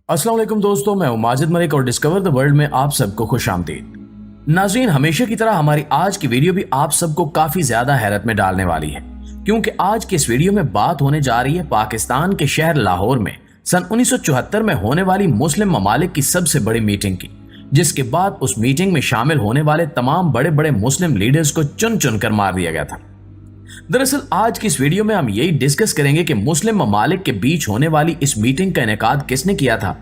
अस्सलाम वालेकुम दोस्तों, मैं हूं माजिद मलिक और डिस्कवर द वर्ल्ड में आप सबको खुश आमदीद। नाज़रीन, हमेशा की तरह हमारी आज की वीडियो भी आप सबको काफी ज्यादा हैरत में डालने वाली है, क्योंकि आज की इस वीडियो में बात होने जा रही है पाकिस्तान के शहर लाहौर में सन 1974 में होने वाली मुस्लिम ममालिक की सबसे बड़ी मीटिंग की, जिसके बाद उस मीटिंग में शामिल होने वाले तमाम बड़े बड़े मुस्लिम लीडर्स को चुन चुन कर मार दिया गया था। दरअसल आज की इस वीडियो में हम यही डिस्कस करेंगे कि मुस्लिम ममालिक के बीच होने वाली इस मीटिंग का इनेकाद किसने किया था,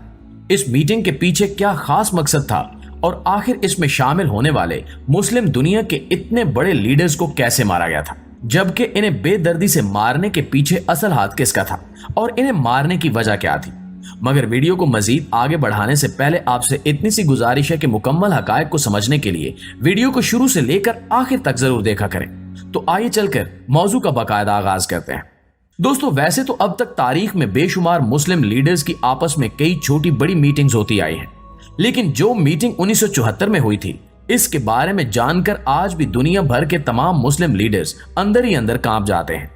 इस मीटिंग के पीछे क्या खास मकसद था और आखिर इसमें शामिल होने वाले मुस्लिम दुनिया के इतने बड़े लीडर्स को कैसे मारा गया था, जबकि इन्हें बेदर्दी से मारने के पीछे असल हाथ किसका था और इन्हें मारने की वजह क्या थी। मगर वीडियो को मजीद आगे बढ़ाने से पहले आपसे इतनी सी गुजारिश है कि मुकम्मल हकायक को समझने के लिए वीडियो को शुरू से लेकर आखिर तक जरूर देखा करें। तो आइए चलकर मौजू का बाकायदा आगाज करते हैं। दोस्तों, वैसे तो अब तक तारीख में बेशुमार मुस्लिम लीडर्स की आपस में कई छोटी बड़ी मीटिंग्स होती आई हैं, लेकिन जो मीटिंग 1974 में हुई थी, इसके बारे में जानकर आज भी दुनिया भर के तमाम मुस्लिम लीडर्स अंदर ही अंदर कांप जाते हैं।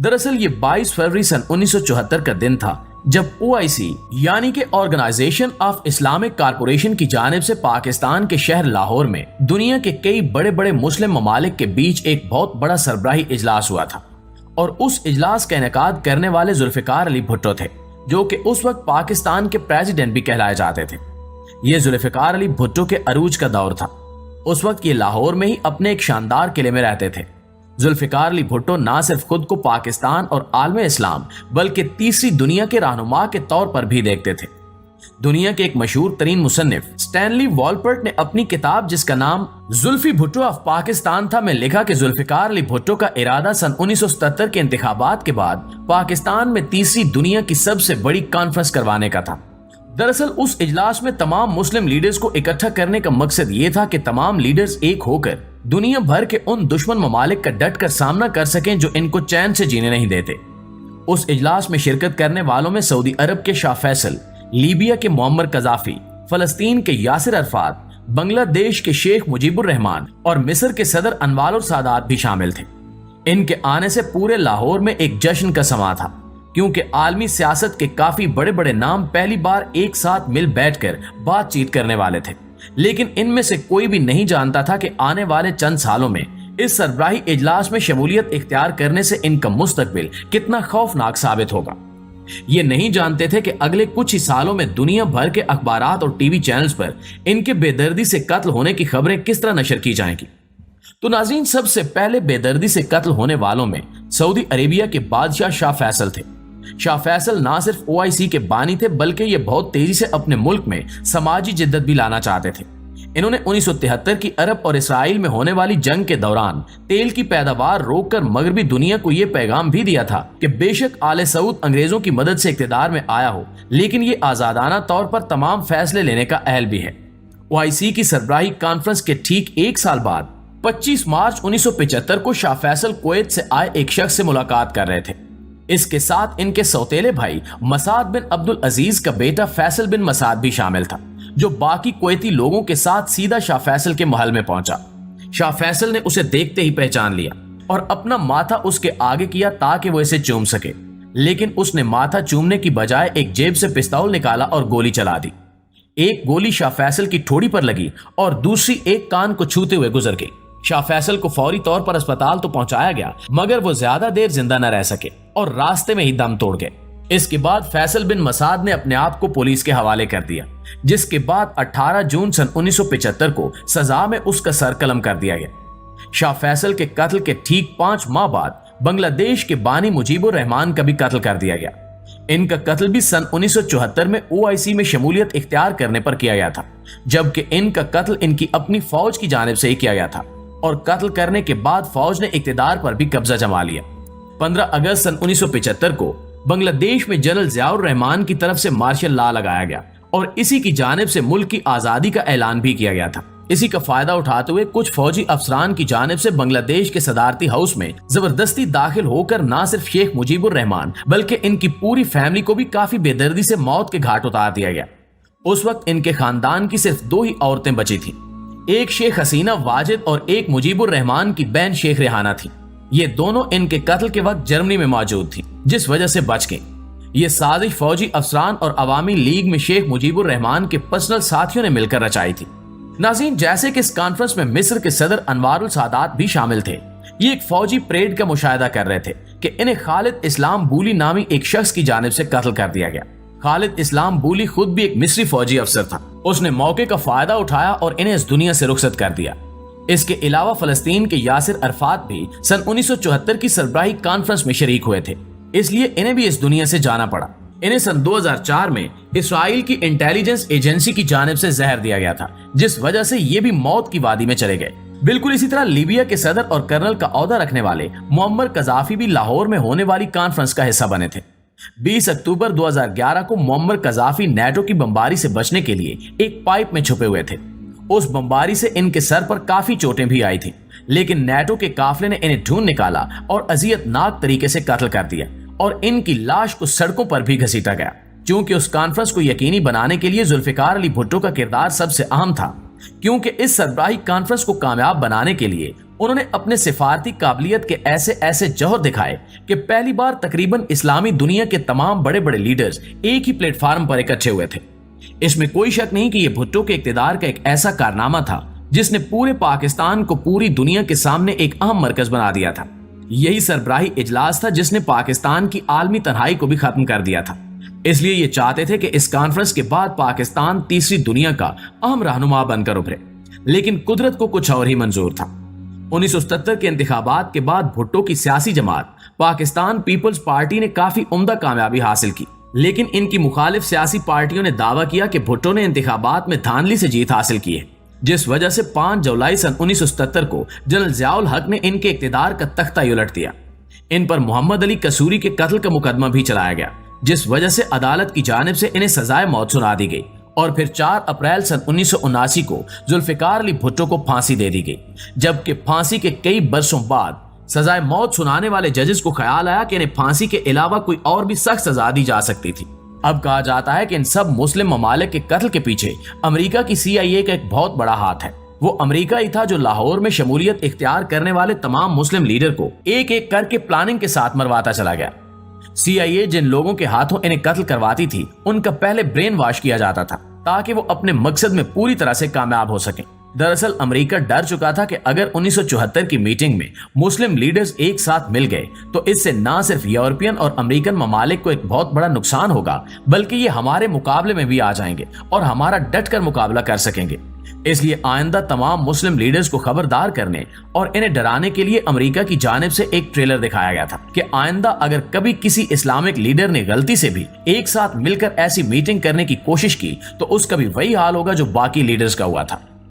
दरअसल ये 22 फरवरी सन 1974 का दिन था जब OIC यानी कि ऑर्गेनाइजेशन ऑफ इस्लामिक कॉरपोरेशन की जानिब से पाकिस्तान के शहर लाहौर में दुनिया के कई बड़े बड़े मुस्लिम ममालिक के बीच एक बहुत बड़ा सरबराही इजलास हुआ था। और उस इजलास का इनेकाद करने वाले जुल्फिकार अली भुट्टो थे, जो कि उस वक्त पाकिस्तान के प्रेसिडेंट भी कहलाए जाते थे। ये जुल्फिकार अली भुट्टो के अरूज का दौर था। उस वक्त ये लाहौर में ही अपने एक शानदार किले में रहते थे। जुल्फिकार अली भुट्टो ना सिर्फ खुद को पाकिस्तान और आलम इस्लाम बल्कि तीसरी दुनिया के रहनुमा के तौर पर भी देखते थे। दुनिया के एक मशहूर तरीन मुसन्निफ स्टैनली वॉलपर्ट ने अपनी किताब, जिसका नाम जुल्फी भुट्टो ऑफ पाकिस्तान था, में लिखा कि जुल्फिकार अली भुट्टो का इरादा सन 1977 के इंतखाबात के बाद पाकिस्तान में तीसरी दुनिया की सबसे बड़ी कॉन्फ्रेंस करवाने का था। दरअसल उस इजलास में तमाम मुस्लिम लीडर्स को इकट्ठा करने का मकसद ये था कि तमाम लीडर्स एक होकर दुनिया भर के उन दुश्मन ममालिक का डट कर सामना कर सकें जो इनको चैन से जीने नहीं देते। उस इजलास में शिरकत करने वालों में सऊदी अरब के शाह फैसल, लीबिया के मुअम्मर कजाफी, फलस्तीन के यासिर अरफात, बांग्लादेश के शेख मुजीबुर रहमान और मिस्र के सदर अनवार सादात भी शामिल थे। इनके आने से पूरे लाहौर में एक जश्न का समा था, क्योंकि आलमी सियासत के काफी बड़े बड़े नाम पहली बार एक साथ मिल बैठकर बातचीत करने वाले थे। लेकिन इनमें से कोई भी नहीं जानता था कि आने वाले चंद सालों में इस सरबराही इजलास में शमूलियत इख्तियार करने से इनका मुस्तकबिल कितना खौफनाक साबित होगा। ये नहीं जानते थे कि अगले कुछ ही सालों में दुनिया भर के अखबारात और टीवी चैनल्स पर इनके बेदर्दी से कत्ल होने की खबरें किस तरह नशर की जाएंगी। तो नाज़रीन, सबसे पहले बेदर्दी से कत्ल होने वालों में सऊदी अरेबिया के बादशाह शाह फैसल थे। शाह फैसल ना सिर्फ OIC के बानी थे, बल्कि ये बहुत तेजी से अपने मुल्क में समाजी जिद्दत भी लाना चाहते थे। इन्होंने 1973 की अरब और इसराइल में होने वाली जंग के दौरान तेल की पैदावार रोककर मगरबी दुनिया को यह पैगाम भी दिया था कि बेशक आले सऊद अंग्रेजों की मदद से इक्तिदार में आया हो, लेकिन ये आजादाना तौर पर तमाम फैसले लेने का अहल भी है। OIC की सरबराही कॉन्फ्रेंस के ठीक एक साल बाद 25 मार्च 1975 को शाह फैसल कुवैत से आए एक शख्स से मुलाकात कर रहे थे। इसके साथ इनके सौतेले भाई मसाद बिन अब्दुल अजीज का बेटा फैसल बिन मसाद भी शामिल था, जो बाकी कुवैती लोगों के साथ सीधा शाह फैसल के महल में पहुंचा। शाह फैसल ने उसे देखते ही पहचान लिया और अपना माथा उसके आगे किया ताकि वो इसे चूम सके, लेकिन उसने माथा चूमने की बजाय एक जेब से पिस्तौल निकाला और गोली चला दी। एक गोली शाह फैसल की ठोड़ी पर लगी और दूसरी एक कान को छूते हुए गुजर गई। शाह फैसल को फौरी तौर पर अस्पताल तो पहुंचाया गया, मगर वो ज्यादा देर जिंदा न रह सके और रास्ते में ही दम तोड़ गए। इसके बाद फैसल बिन मसाद ने अपने आप को पुलिस के हवाले कर दिया, जिसके बाद 18 जून सन 1975 को सजा में उसका सर कलम कर दिया गया। शाह फैसल के कत्ल के ठीक 5 माह बाद बांग्लादेश के बानी मुजीबुर रहमान का भी कत्ल कर दिया गया। इनका कत्ल भी सन 1974 में OIC में शमूलियत इख्तियार करने पर किया गया था, जबकि इनका कत्ल इनकी अपनी फौज की जानिब से ही किया गया था और कत्ल करने के बाद फौज ने इक्तिदार पर भी कब्जा जमा लिया। 15 अगस्त सन 1975 को बांग्लादेश में जनरल जियाउर रहमान की तरफ से मार्शल लॉ लगाया गया और इसी की जानिब से मुल्क की आजादी का ऐलान भी किया गया था। इसी का फायदा उठाते हुए कुछ फौजी अफसरान की जानिब से बांग्लादेश के सदारती हाउस में जबरदस्ती दाखिल होकर न सिर्फ शेख मुजीबुर रहमान बल्कि इनकी पूरी फैमिली को भी काफी बेदर्दी से मौत के घाट उतार दिया गया। उस वक्त इनके खानदान की सिर्फ 2 ही औरतें बची थी, एक शेख हसीना वाजिद और एक मुजीबुर रहमान की बहन शेख रेहाना थी। ये दोनों इनके कत्ल के वक्त जर्मनी में मौजूद थी, जिस वजह से बच गईं। ये साजिश फौजी अफसरान और अवामी लीग में शेख मुजीबुर रहमान के पर्सनल साथियों ने मिलकर रचाई थी। नाज़रीन, जैसे कि इस कॉन्फ्रेंस में मिस्र के सदर अनवारुल सादात भी शामिल थे। ये एक फौजी परेड का मुशाहिदा कर रहे थे कि इन्हें खालिद इस्लाम बूली नामी एक शख्स की जानिब से कत्ल कर दिया गया। खालिद इस्लाम बूली खुद भी एक मिस्री फौजी अफसर था। उसने मौके का फायदा उठाया और इन्हें इस दुनिया से रुखसत कर दिया। इसके अलावा फलस्तीन के यासिर अरफात भी सन 1974 की सरबराही कॉन्फ्रेंस में शरीक हुए थे, इसलिए इन्हें भी इस दुनिया से जाना पड़ा। इन्हें सन 2004 में इसराइल की इंटेलिजेंस एजेंसी की जानिब से जहर दिया गया था, जिस वजह से ये भी मौत की वादी में चले गए। बिल्कुल इसी तरह लीबिया के सदर और कर्नल का ओहदा रखने वाले मुअम्मर कज़ाफी भी लाहौर में होने वाली कॉन्फ्रेंस का हिस्सा बने थे। 20 अक्टूबर 2011 को मुअम्मर कज़ाफी नेटो की बमबारी से बचने के लिए एक पाइप में छुपे हुए थे। उस बमबारी से इनके सर पर काफी चोटें भी आई थी, लेकिन नेटो के काफिले ने इन्हें ढूंढ निकाला और अजियतनाक तरीके से कत्ल कर दिया और इनकी लाश को सड़कों पर भी घसीटा गया। क्योंकि उस कॉन्फ्रेंस को यकीनी बनाने के लिए जुल्फिकार अली भुट्टो का किरदार सबसे अहम था, क्योंकि इस सरबराही कॉन्फ्रेंस को कामयाब बनाने के लिए उन्होंने अपने सिफारती काबिलियत के ऐसे ऐसे जौहर दिखाए कि पहली बार तकरीबन इस्लामी दुनिया के तमाम बड़े बड़े लीडर्स एक ही प्लेटफार्म पर इकट्ठे हुए थे। इसमें कोई शक नहीं कि यह भुट्टो के इक्तिदार का एक ऐसा कारनामा था जिसने पूरे पाकिस्तान को पूरी दुनिया के सामने एक अहम मरकज बना दिया था। यही सरबराही इजलास था जिसने पाकिस्तान की आलमी तन्हाई को भी खत्म कर दिया था। इसलिए ये चाहते थे कि इस कॉन्फ्रेंस के बाद पाकिस्तान तीसरी दुनिया का अहम रहनुमा बनकर उभरे, लेकिन कुदरत को कुछ और ही मंजूर था। 1977 के इंतखाबात के बाद भुट्टो की सियासी जमात पाकिस्तान पीपल्स पार्टी ने काफी उम्दा कामयाबी हासिल की, लेकिन इनकी मुखालिफ सियासी पार्टियों ने दावा किया कि भुट्टो ने इंतखाबात में धांधली से जीत हासिल की है, जिस वजह से 5 जुलाई सन 1977 को जनरल ज़ियाउल हक ने इनके इक्तिदार का तख्ता ही उलट दिया। इन पर मोहम्मद अली कसूरी के कत्ल का मुकदमा भी चलाया गया, जिस वजह से अदालत की जानिब से इन्हें सजाए मौत सुना दी गई और फिर 4 अप्रैल सन 1979 को जुल्फिकार अली भुट्टो को फांसी दे दी गई। जबकि फांसी के कई बरसों बाद सजाए मौत सुनाने वाले जजेस को ख्याल आया कि इन्हें फांसी के अलावा कोई और भी सख्त सजा दी जा सकती थी। अब कहा जाता है कि इन सब मुस्लिम ममालिक के कत्ल के पीछे अमेरिका की CIA का एक बहुत बड़ा हाथ है। वो अमेरिका ही था जो लाहौर में शमूलियत इख्तियार करने वाले तमाम मुस्लिम लीडर को एक एक करके प्लानिंग के साथ मरवाता चला गया। CIA जिन लोगों के हाथों इन्हें कत्ल करवाती थी, उनका पहले ब्रेन वॉश किया जाता था ताकि वो अपने मकसद में पूरी तरह से कामयाब हो सकें। दरअसल अमेरिका डर चुका था कि अगर 1974 की मीटिंग में मुस्लिम लीडर्स एक साथ मिल गए तो इससे ना सिर्फ यूरोपियन और अमेरिकन ममालिक को एक बहुत बड़ा नुकसान होगा, बल्कि ये हमारे मुकाबले में भी आ जाएंगे और हमारा डट कर मुकाबला कर सकेंगे। इसलिए आइंदा तमाम मुस्लिम लीडर्स को खबरदार करने और इन्हें डराने के लिए अमेरिका की जानिब से एक ट्रेलर दिखाया गया था कि आइंदा अगर कभी किसी इस्लामिक लीडर ने गलती से भी एक साथ मिलकर ऐसी मीटिंग करने की कोशिश की तो उसका भी वही हाल होगा जो बाकी लीडर्स का हुआ था।